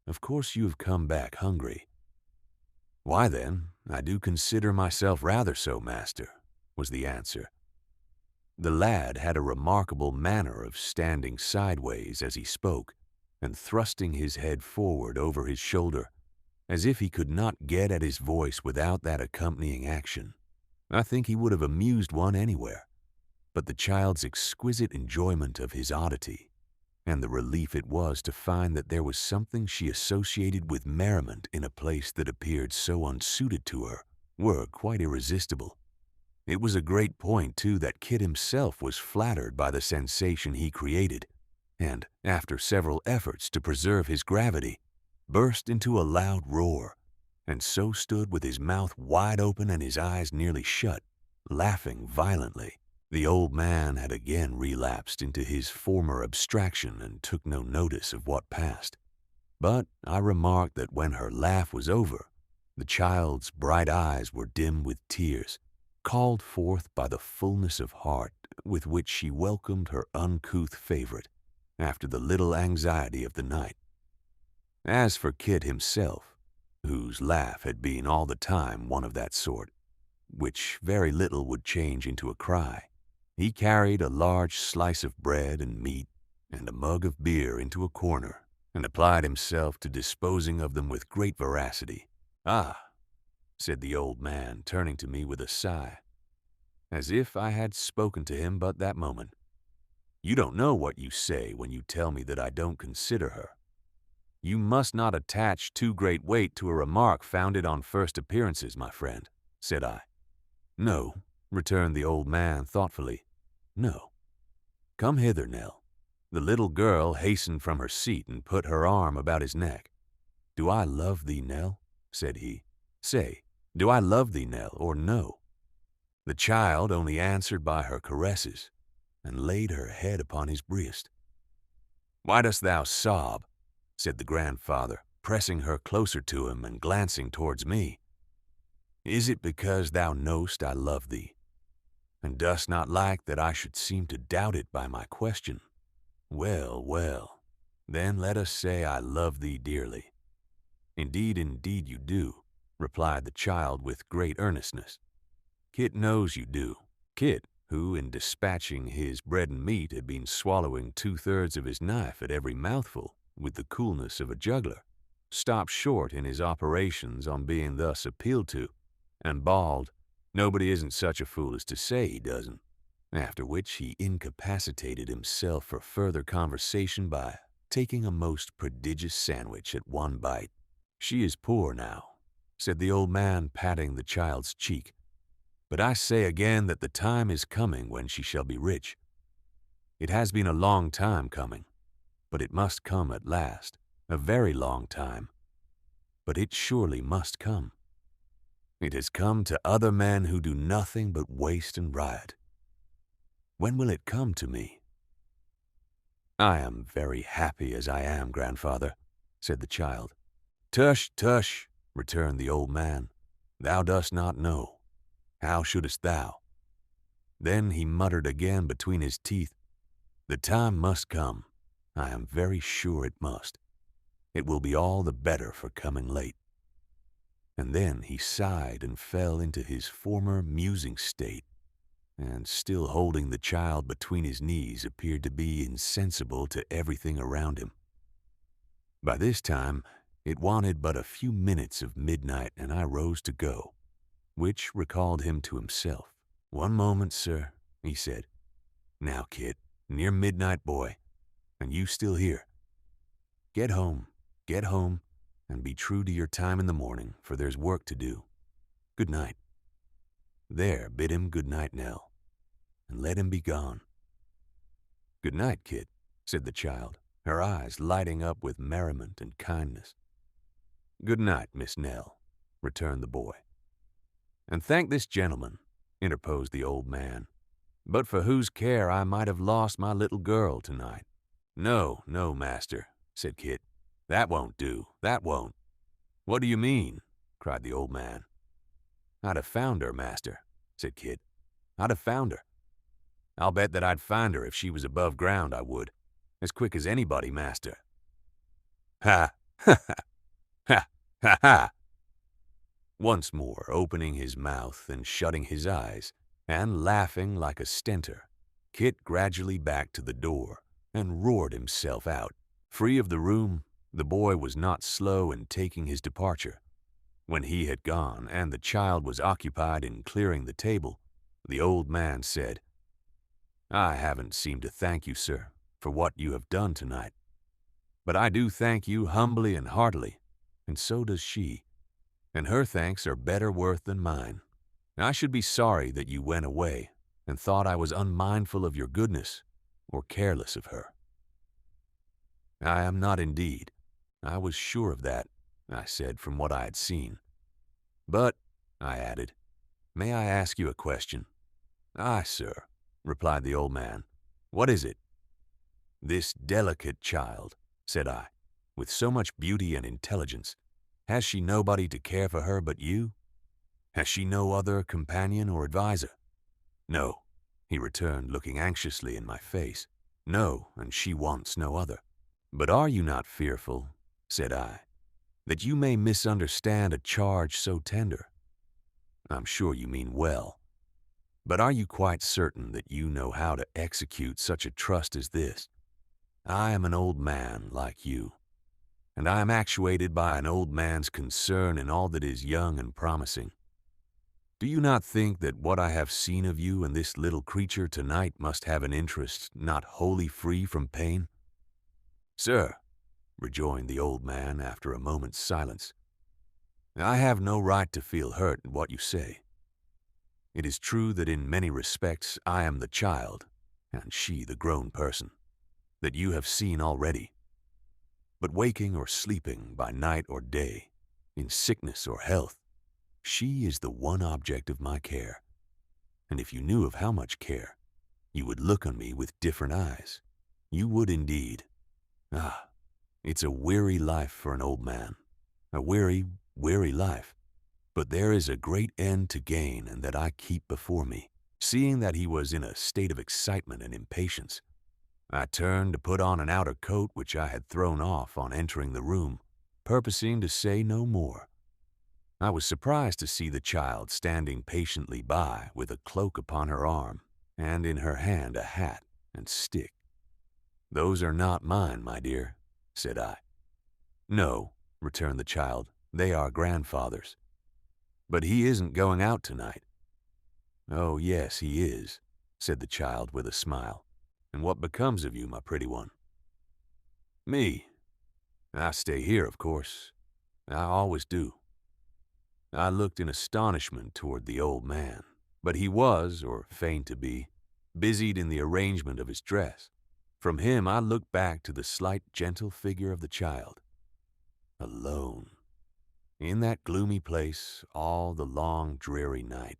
of course you have come back hungry." "Why then, I do consider myself rather so, master," was the answer. The lad had a remarkable manner of standing sideways as he spoke, and thrusting his head forward over his shoulder, as if he could not get at his voice without that accompanying action. I think he would have amused one anywhere, but the child's exquisite enjoyment of his oddity, and the relief it was to find that there was something she associated with merriment in a place that appeared so unsuited to her, were quite irresistible. It was a great point, too, that Kit himself was flattered by the sensation he created, and, after several efforts to preserve his gravity, burst into a loud roar, and so stood with his mouth wide open and his eyes nearly shut, laughing violently. The old man had again relapsed into his former abstraction and took no notice of what passed. But I remarked that when her laugh was over, the child's bright eyes were dim with tears, called forth by the fullness of heart with which she welcomed her uncouth favorite after the little anxiety of the night. As for Kit himself, whose laugh had been all the time one of that sort, which very little would change into a cry, he carried a large slice of bread and meat and a mug of beer into a corner, and applied himself to disposing of them with great voracity. "Ah," said the old man, turning to me with a sigh, as if I had spoken to him but that moment, "you don't know what you say when you tell me that I don't consider her." "You must not attach too great weight to a remark founded on first appearances, my friend," said I. "No," returned the old man thoughtfully, "no. Come hither, Nell." The little girl hastened from her seat and put her arm about his neck. "Do I love thee, Nell?" said he. "Say, do I love thee, Nell, or no?" The child only answered by her caresses, and laid her head upon his breast. "Why dost thou sob?" said the grandfather, pressing her closer to him and glancing towards me. "Is it because thou know'st I love thee, and dost not like that I should seem to doubt it by my question? Well, well, then let us say I love thee dearly." "Indeed, indeed you do," replied the child with great earnestness. "Kit knows you do." Kit, who in dispatching his bread and meat had been swallowing 2/3 of his knife at every mouthful with the coolness of a juggler, stopped short in his operations on being thus appealed to, and bawled, "Nobody isn't such a fool as to say he doesn't," after which he incapacitated himself for further conversation by taking a most prodigious sandwich at one bite. "She is poor now," said the old man, patting the child's cheek, "but I say again that the time is coming when she shall be rich. It has been a long time coming, but it must come at last, a very long time, but it surely must come. It has come to other men who do nothing but waste and riot. When will it come to me?" "I am very happy as I am, grandfather," said the child. "Tush, tush," returned the old man. "Thou dost not know. How shouldest thou?" Then he muttered again between his teeth, "The time must come. I am very sure it must. It will be all the better for coming late." And then he sighed and fell into his former musing state, and still holding the child between his knees appeared to be insensible to everything around him. By this time, it wanted but a few minutes of midnight, and I rose to go, which recalled him to himself. "One moment, sir," he said. "Now, Kit, near midnight, boy, and you still here. Get home, and be true to your time in the morning, for there's work to do. Good night. There, bid him good night, Nell, and let him be gone." "Good night, Kit," said the child, her eyes lighting up with merriment and kindness. "Good night, Miss Nell," returned the boy. "And thank this gentleman," interposed the old man, "but for whose care I might have lost my little girl tonight." "No, no, master," said Kit. "That won't do, that won't." "What do you mean?" cried the old man. "I'd have found her, master," said Kit. "I'd have found her. I'll bet that I'd find her if she was above ground, I would. As quick as anybody, master." "Ha!" Ha ha ha ha! Once more opening his mouth and shutting his eyes, and laughing like a stentor, Kit gradually backed to the door and roared himself out. Free of the room, the boy was not slow in taking his departure. When he had gone and the child was occupied in clearing the table, the old man said, "I haven't seemed to thank you, sir, for what you have done tonight. But I do thank you humbly and heartily, and so does she, and her thanks are better worth than mine. I should be sorry that you went away and thought I was unmindful of your goodness or careless of her." "I am not indeed. I was sure of that," I said, from what I had seen. "But," I added, "may I ask you a question?" "Aye, sir," replied the old man. "What is it?" "This delicate child," said I, "with so much beauty and intelligence, has she nobody to care for her but you? Has she no other companion or adviser?" "No," he returned, looking anxiously in my face. "No, and she wants no other." "But are you not fearful," said I, "that you may misunderstand a charge so tender? I'm sure you mean well. But are you quite certain that you know how to execute such a trust as this? I am an old man like you, and I am actuated by an old man's concern in all that is young and promising. Do you not think that what I have seen of you and this little creature tonight must have an interest not wholly free from pain?" "Sir," rejoined the old man after a moment's silence, "I have no right to feel hurt at what you say. It is true that in many respects I am the child, and she the grown person, that you have seen already. But waking or sleeping, by night or day, in sickness or health, she is the one object of my care. And if you knew of how much care, you would look on me with different eyes. You would indeed. Ah, it's a weary life for an old man, a weary, weary life. But there is a great end to gain, and that I keep before me." Seeing that he was in a state of excitement and impatience, I turned to put on an outer coat which I had thrown off on entering the room, purposing to say no more. I was surprised to see the child standing patiently by with a cloak upon her arm, and in her hand a hat and stick. "Those are not mine, my dear," said I. "No," returned the child, "they are grandfather's." "But he isn't going out tonight." "Oh, yes, he is," said the child with a smile. "And what becomes of you, my pretty one?" "Me? I stay here, of course. I always do." I looked in astonishment toward the old man, but he was, or feigned to be, busied in the arrangement of his dress. From him I looked back to the slight, gentle figure of the child. Alone, in that gloomy place all the long, dreary night.